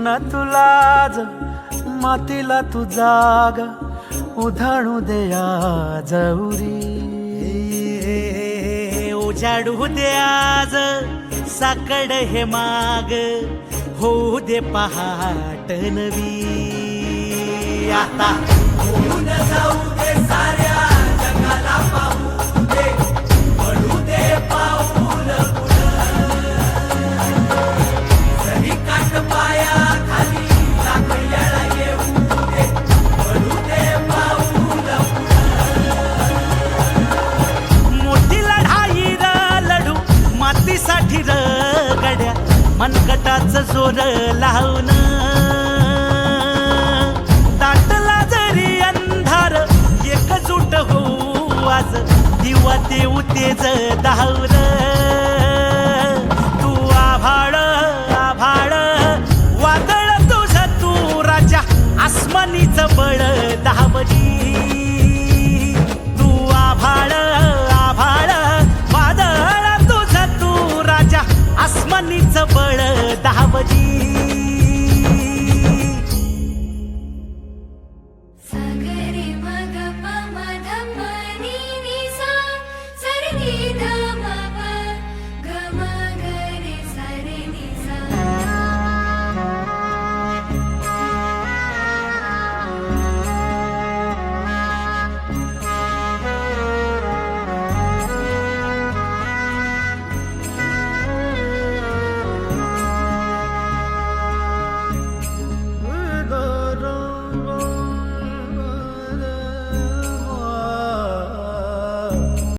न तुलाज मातीला तू जाग उधाणू दे आज उरी उजाडू दे आज साकड हे माग होऊ दे पहाट नवी आता होऊन जाऊ दे साऱ्या जगाला पाहू दे पडू दे पाऊल जरी काट पाया खाली लाकड्याला येऊ दे पडू दे पाऊल मोठी लढाई र लढू मातीसाठी र गड्या मनगटाचं जोर लावून दाटला जरी अंधार एकजूट होऊ आज दिवा देऊ तेज धावर तू आभाळ आभाळ वादळ तुझ तू राजा आसमानीच बळ धावली